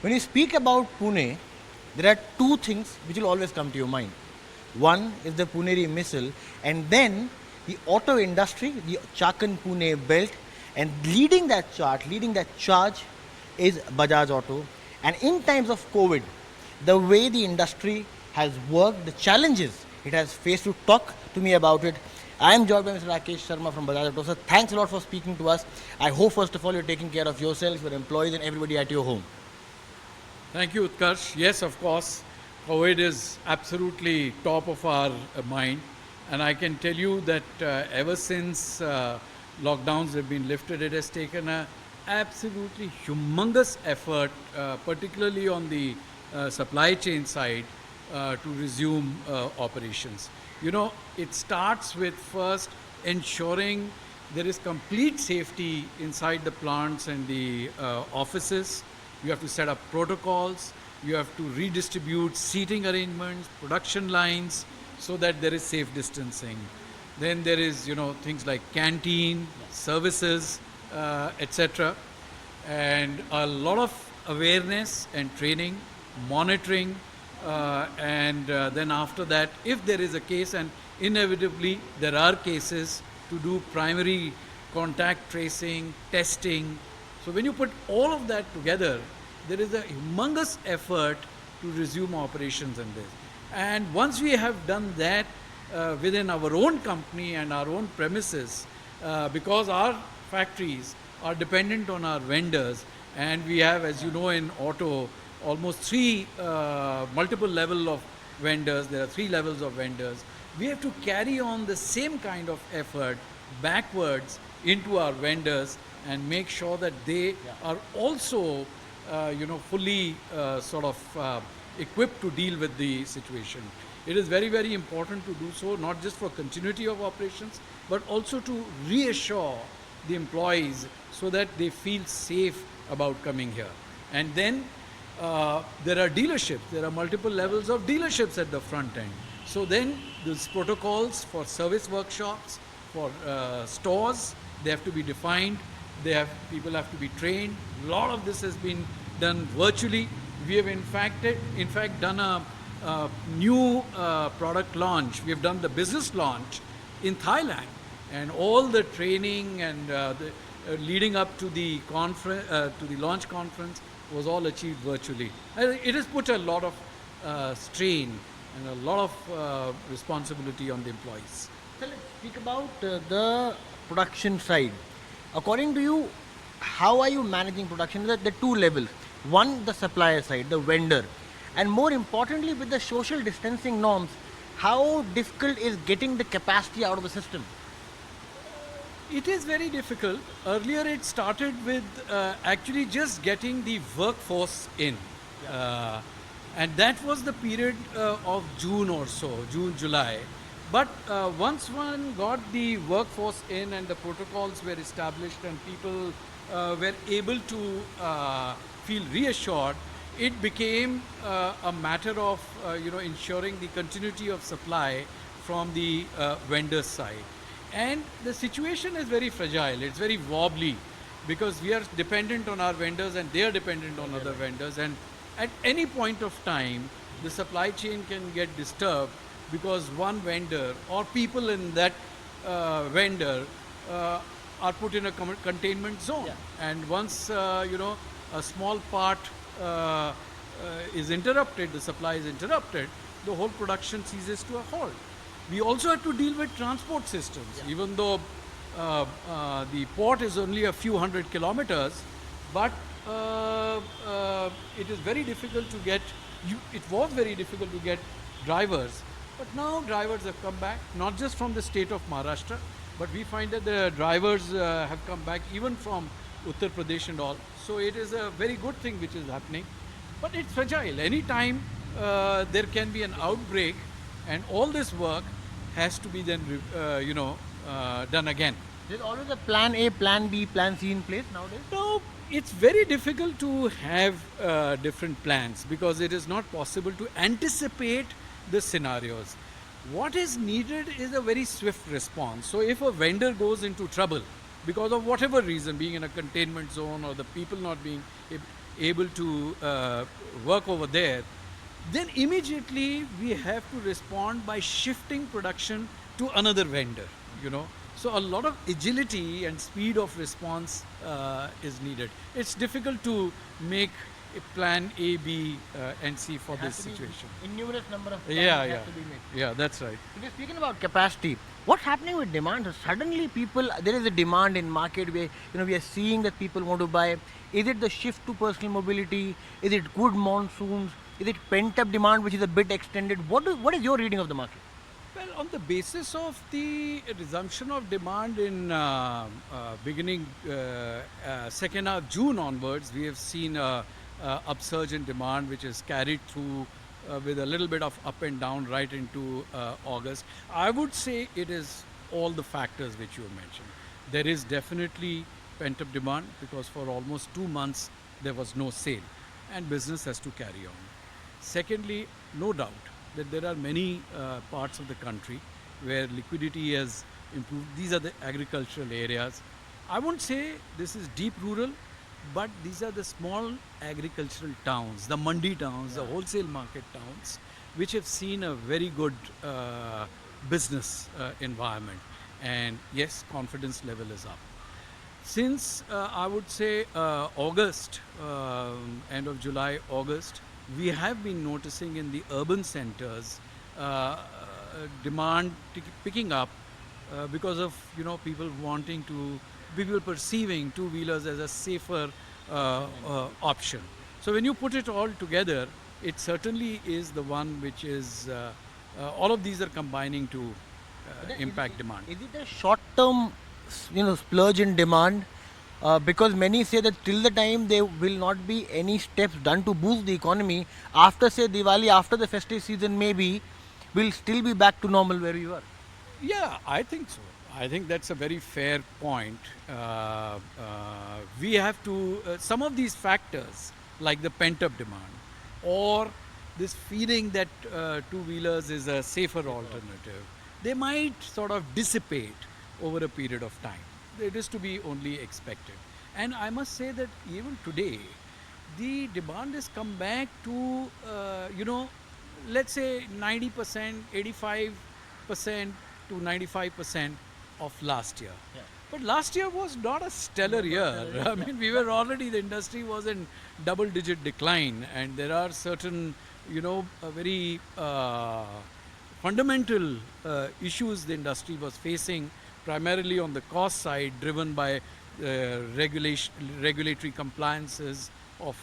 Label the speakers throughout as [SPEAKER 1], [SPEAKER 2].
[SPEAKER 1] When you speak about Pune, there are two things which will always come to your mind. One is the Puneri missile, and then the auto industry, the Chakan Pune belt, and leading that charge is Bajaj Auto. And in times of COVID, the way the industry has worked, the challenges it has faced, to talk to me about it, I am joined by Mr. Rakesh Sharma from Bajaj Auto. So thanks a lot for speaking to us. I hope first of all you're taking care of yourself, your employees, and everybody at your home.
[SPEAKER 2] Thank you, Utkarsh. Yes, of course, COVID is absolutely top of our mind. And I can tell you that ever since lockdowns have been lifted, it has taken a absolutely humongous effort, particularly on the supply chain side, to resume operations. You know, it starts with first ensuring there is complete safety inside the plants and the offices. You have to set up protocols. You have to redistribute seating arrangements, production lines, so that there is safe distancing. Then there is, things like canteen, services, etc. And a lot of awareness and training, monitoring, and then after that, if there is a case, and inevitably there are cases, to do primary contact tracing, testing. So when you put all of that together, there is a humongous effort to resume operations in this. And once we have done that within our own company and our own premises, because our factories are dependent on our vendors, and we have, as you know, in auto, almost multiple level of vendors. There are 3 levels of vendors. We have to carry on the same kind of effort backwards into our vendors and make sure that they are also, fully equipped to deal with the situation. It is very, very important to do so, not just for continuity of operations, but also to reassure the employees so that they feel safe about coming here. And then there are dealerships. There are multiple levels of dealerships at the front end. So then these protocols for service workshops, for stores, they have to be defined. People have to be trained. A lot of this has been done virtually. We have in fact done a new product launch. We have done the business launch in Thailand, and all the training and leading up to the launch conference was all achieved virtually. It has put a lot of strain and a lot of responsibility on the employees.
[SPEAKER 1] So let's speak about the production side. According to you, how are you managing production? The 2 levels. One, the supplier side, the vendor. And more importantly, with the social distancing norms, how difficult is getting the capacity out of the system?
[SPEAKER 2] It is very difficult. Earlier it started with actually just getting the workforce in. And that was the period of June or so, June, July. But once one got the workforce in and the protocols were established and people were able to feel reassured, it became a matter of ensuring the continuity of supply from the vendor's side. And the situation is very fragile. It's very wobbly because we are dependent on our vendors and they are dependent on other vendors. And at any point of time, the supply chain can get disturbed because one vendor or people in that vendor are put in a containment zone.
[SPEAKER 1] Yeah.
[SPEAKER 2] And once a small part is interrupted, the supply is interrupted, the whole production ceases to a halt. We also have to deal with transport systems. Yeah. Even though the port is only a few hundred kilometers, but it is very difficult to get. It was very difficult to get drivers, but now drivers have come back, not just from the state of Maharashtra, but we find that the drivers have come back even from Uttar Pradesh and all. So it is a very good thing which is happening, but it's fragile. Anytime there can be an outbreak, and all this work has to be then done again.
[SPEAKER 1] There's always a plan A, plan B, plan C in place nowadays?
[SPEAKER 2] No, it's very difficult to have different plans because it is not possible to anticipate the scenarios. What is needed is a very swift response. So if a vendor goes into trouble because of whatever reason, being in a containment zone or the people not being able, able to work over there, then immediately we have to respond by shifting production to another vendor, you know. So a lot of agility and speed of response is needed. It's difficult to make a plan A, B, and C for this situation.
[SPEAKER 1] Innumerous number of plans
[SPEAKER 2] Yeah,
[SPEAKER 1] have
[SPEAKER 2] yeah,
[SPEAKER 1] to be made.
[SPEAKER 2] yeah. That's right.
[SPEAKER 1] We're speaking about capacity. What's happening with demand? So suddenly, there is a demand in market where we are seeing that people want to buy. Is it the shift to personal mobility? Is it good monsoons? Is it pent up demand, which is a bit extended? What is your reading of the market?
[SPEAKER 2] Well, on the basis of the resumption of demand in beginning second half June onwards, we have seen a upsurge in demand, which is carried through with a little bit of up and down right into August. I would say it is all the factors which you mentioned. There is definitely pent up demand because for almost 2 months there was no sale, and business has to carry on. Secondly, no doubt that there are many parts of the country where liquidity has improved. These are the agricultural areas. I won't say this is deep rural, but these are the small agricultural towns, the mandi towns, the wholesale market towns, which have seen a very good business environment. And yes, confidence level is up. Since I would say August, end of July, August, we have been noticing in the urban centers demand picking up because of people perceiving two-wheelers as a safer option. So when you put it all together, it certainly is the one which is all of these are combining to impact demand.
[SPEAKER 1] Is it a short-term, splurge in demand? Because many say that till the time there will not be any steps done to boost the economy, after say Diwali, after the festive season, maybe we'll still be back to normal where we were.
[SPEAKER 2] Yeah, I think so. I think that's a very fair point. We have to, some of these factors, like the pent up demand, or this feeling that two wheelers is a safer alternative, they might sort of dissipate over a period of time. It is to be only expected. And I must say that even today, the demand has come back to, let's say 90%, 85% to 95% of last year.
[SPEAKER 1] Yeah.
[SPEAKER 2] But last year was not a stellar year. I mean, we were already, the industry was in double digit decline, and there are certain, very fundamental issues the industry was facing, primarily on the cost side, driven by regulatory compliances of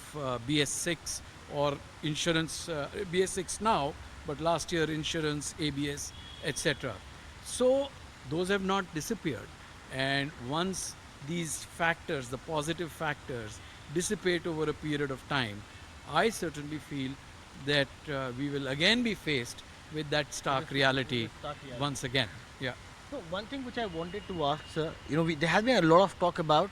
[SPEAKER 2] BS6 or insurance, BS6 now, but last year insurance, ABS, etc. So those have not disappeared. And once these factors, the positive factors, dissipate over a period of time, I certainly feel that we will again be faced with that stark reality once again. Yeah.
[SPEAKER 1] So one thing which I wanted to ask, sir, there has been a lot of talk about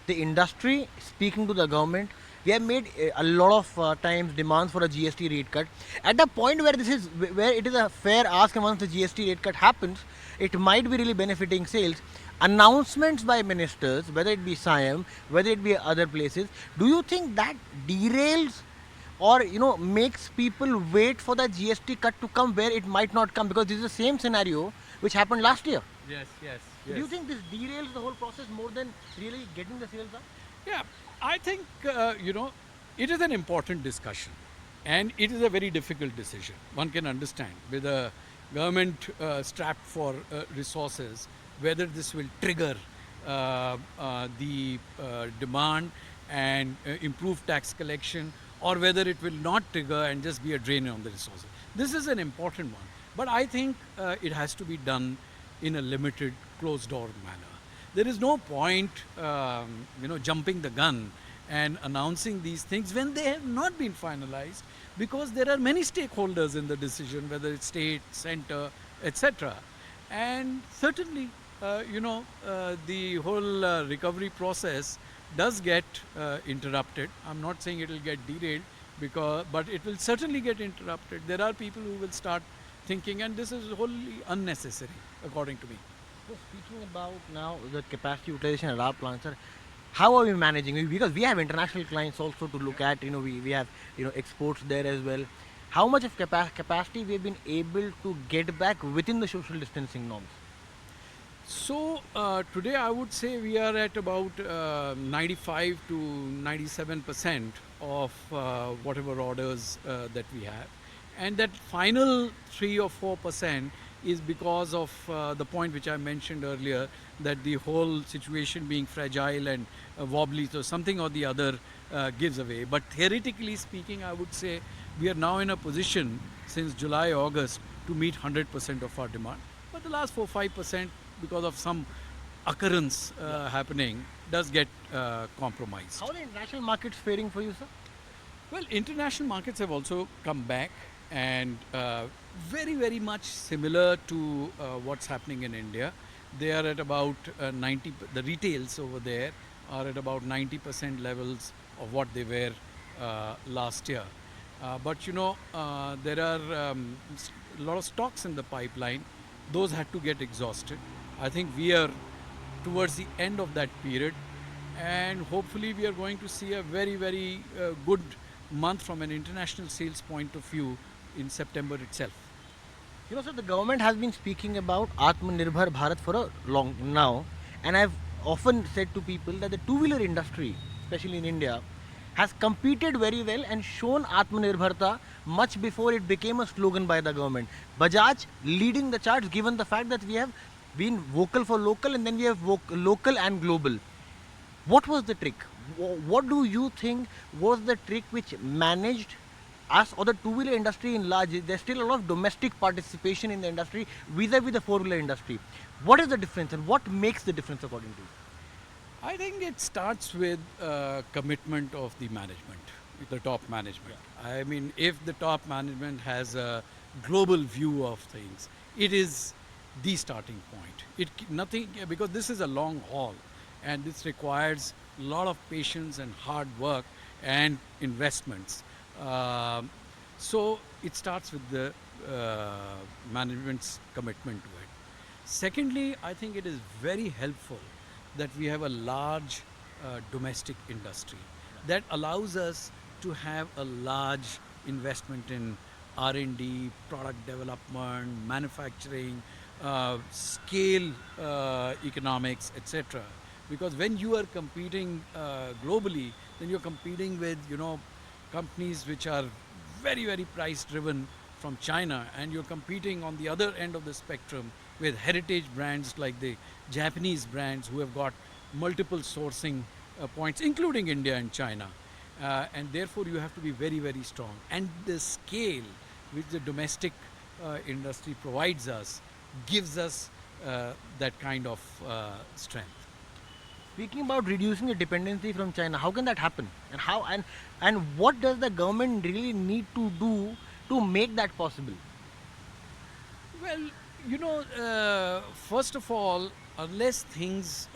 [SPEAKER 1] the industry speaking to the government. We have made a lot of times demands for a GST rate cut. At the point where where it is a fair ask, and once the GST rate cut happens, it might be really benefiting sales. Announcements by ministers, whether it be SIAM, whether it be other places, do you think that derails or makes people wait for the GST cut to come where it might not come, because this is the same scenario which happened last year?
[SPEAKER 2] Yes, yes.
[SPEAKER 1] Do you think this derails the whole process more than really getting the sales up?
[SPEAKER 2] Yeah, I think, it is an important discussion, and it is a very difficult decision. One can understand with a government strapped for resources, whether this will trigger the demand and improve tax collection, or whether it will not trigger and just be a drain on the resources. This is an important one, but I think it has to be done in a limited, closed door manner. There is no point, jumping the gun and announcing these things when they have not been finalized, because there are many stakeholders in the decision, whether it's state, center, etc. And certainly, the whole recovery process does get interrupted. I'm not saying it will get derailed, but it will certainly get interrupted. There are people who will start thinking, and this is wholly unnecessary, according to me.
[SPEAKER 1] So speaking about now the capacity utilization at our plants, sir, How are we managing? Because we have international clients also to look at. We have exports there as well. How much of capacity we have been able to get back within the social distancing norms?
[SPEAKER 2] So today I would say we are at about 95 to 97% of whatever orders that we have, and that final 3 or 4% is because of the point which I mentioned earlier, that the whole situation being fragile and wobbly, so something or the other gives away. But theoretically speaking, I would say we are now in a position since July, August to meet 100% of our demand. But the last 4 5%, because of some occurrence happening, does get compromised.
[SPEAKER 1] How are the international markets faring for you, sir?
[SPEAKER 2] Well, international markets have also come back, and very, very much similar to what's happening in India. They are at about 90, the retails over there are at about 90% levels of what they were last year. But there are a lot of stocks in the pipeline. Those had to get exhausted. I think we are towards the end of that period, and hopefully we are going to see a very, very good month from an international sales point of view in September itself.
[SPEAKER 1] Sir, the government has been speaking about Atmanirbhar Bharat for a long now, and I've often said to people that the two-wheeler industry, especially in India, has competed very well and shown Atmanirbharta much before it became a slogan by the government. Bajaj leading the charts, given the fact that we have been vocal for local and then we have local and global. What was the trick? What do you think was the trick which managed us or the two-wheeler industry in large? There's still a lot of domestic participation in the industry vis-a-vis the four-wheeler industry. What is the difference and what makes the difference according to you?
[SPEAKER 2] I think it starts with commitment of the management, the top management. Yeah. I mean, if the top management has a global view of things, it is the starting point. Nothing, because this is a long haul, and this requires a lot of patience and hard work and investments. So it starts with the management's commitment to it. Secondly, I think it is very helpful that we have a large domestic industry that allows us to have a large investment in R&D, product development, manufacturing, scale economics, etc. Because when you are competing globally, then you're competing with companies which are very, very price driven from China, and you're competing on the other end of the spectrum with heritage brands like the Japanese brands who have got multiple sourcing points, including India and China. And therefore you have to be very, very strong. And the scale which the domestic industry provides us gives us that kind of strength.
[SPEAKER 1] Speaking about reducing the dependency from China, how can that happen? And what does the government really need to do to make that possible?
[SPEAKER 2] Well, first of all, unless things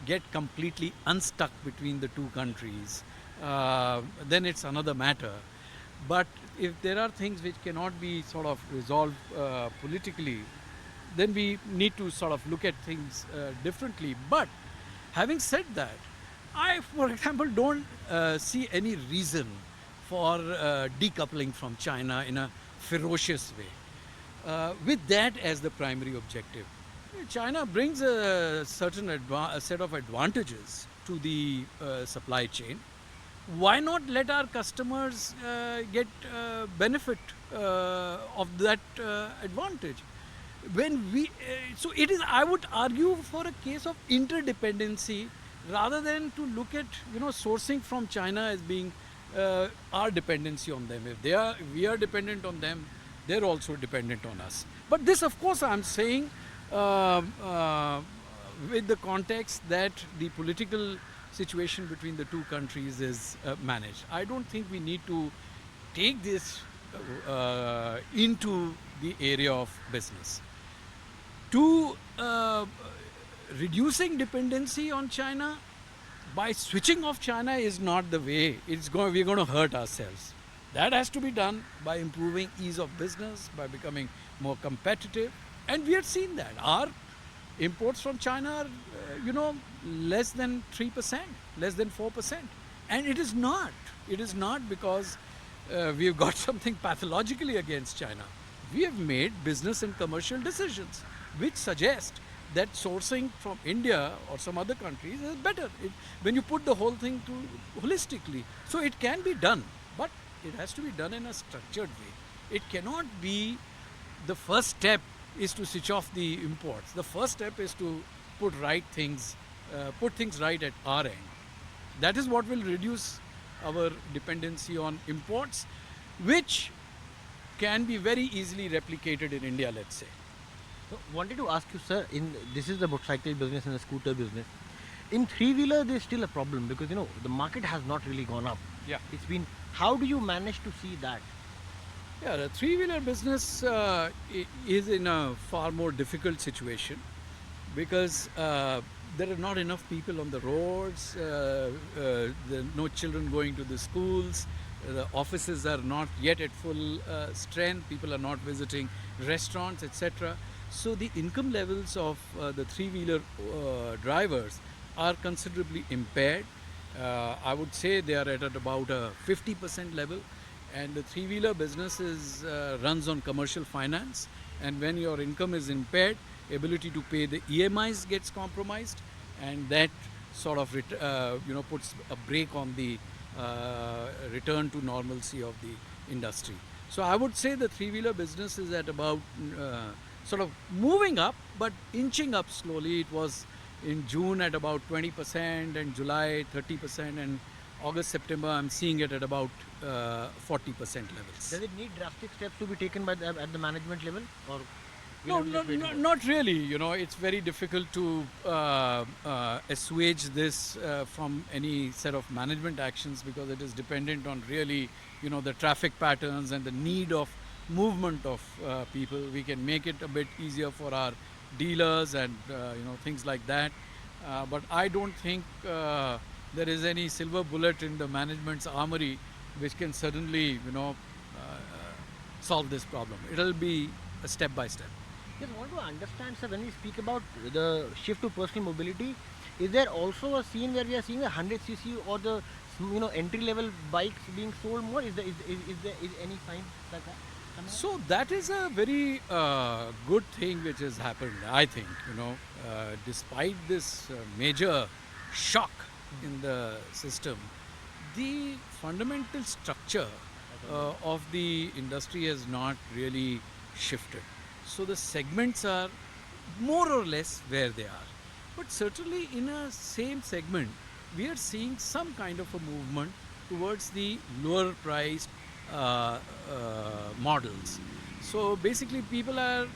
[SPEAKER 2] get completely unstuck between the two countries, then it's another matter. But if there are things which cannot be sort of resolved politically, then we need to sort of look at things differently. But having said that, I, for example, don't see any reason for decoupling from China in a ferocious way. With that as the primary objective, China brings a certain set of advantages to the supply chain. Why not let our customers get benefit of that advantage? When we, so it is, I would argue for a case of interdependency rather than to look at sourcing from China as being our dependency on them. If we are dependent on them, they're also dependent on us. But this, of course, I'm saying with the context that the political situation between the two countries is managed. I don't think we need to take this into the area of business. To reducing dependency on China by switching off China is not the way. We're going to hurt ourselves. That has to be done by improving ease of business, by becoming more competitive, and we have seen that. Our Imports from China are, less than 3%, less than 4%. And it is not. It is not because we've got something pathologically against China. We have made business and commercial decisions which suggest that sourcing from India or some other countries is better when you put the whole thing holistically. So it can be done, but it has to be done in a structured way. It cannot be the first step is to switch off the imports. The first step is to put things right at our end. That is what will reduce our dependency on imports, which can be very easily replicated in India, let's say.
[SPEAKER 1] So, wanted to ask you, sir, this is the motorcycle business and the scooter business. In three-wheeler, there's still a problem because the market has not really gone up.
[SPEAKER 2] Yeah.
[SPEAKER 1] It's been. How do you manage to see that?
[SPEAKER 2] Yeah, the three-wheeler business is in a far more difficult situation because there are not enough people on the roads, there are no children going to the schools, the offices are not yet at full strength, people are not visiting restaurants, etc. So the income levels of the three-wheeler drivers are considerably impaired. I would say they are at about a 50% level. And the three-wheeler business runs on commercial finance, and when your income is impaired, ability to pay the EMIs gets compromised, and that sort of puts a brake on the return to normalcy of the industry. So I would say the three-wheeler business is at about sort of moving up, but inching up slowly. It was in June at about 20%, and July 30%, and August, September, I'm seeing it at about 40% levels.
[SPEAKER 1] Does it need drastic steps to be taken at the management level, or
[SPEAKER 2] No, not really. It's very difficult to assuage this from any set of management actions because it is dependent on really, the traffic patterns and the need of movement of people. We can make it a bit easier for our dealers and things like that. But I don't think there is any silver bullet in the management's armory which can suddenly, solve this problem. It'll be a step by step.
[SPEAKER 1] Just want to understand, sir, when we speak about the shift to personal mobility, is there also a scene where we are seeing the 100cc or the entry level bikes being sold more? Is there any sign like that?
[SPEAKER 2] So that is a very good thing which has happened, I think. Despite this major shock in the system, the fundamental structure of the industry has not really shifted. So the segments are more or less where they are. But certainly in a same segment, we are seeing some kind of a movement towards the lower priced models. So basically people are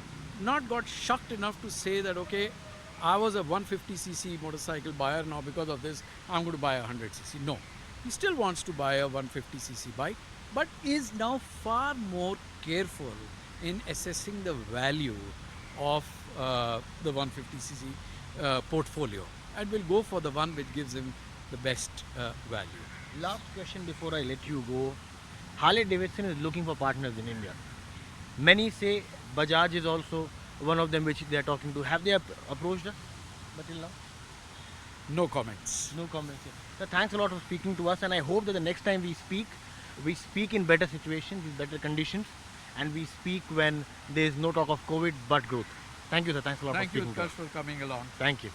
[SPEAKER 2] not got shocked enough to say that, okay, I was a 150cc motorcycle buyer, now because of this I'm going to buy a 100cc. No, he still wants to buy a 150cc bike, but is now far more careful in assessing the value of the 150cc portfolio, and will go for the one which gives him the best value.
[SPEAKER 1] Last question before I let you go. Harley Davidson is looking for partners in India. Many say Bajaj is also one of them which they are talking to. Have they approached us? But till now?
[SPEAKER 2] No comments.
[SPEAKER 1] No comments. So thanks a lot for speaking to us, and I hope that the next time we speak in better situations, with better conditions, and we speak when there is no talk of COVID but growth. Thank you, sir. Thanks a lot for speaking to us.
[SPEAKER 2] Thank you, Utkarsh, for coming along.
[SPEAKER 1] Thank you.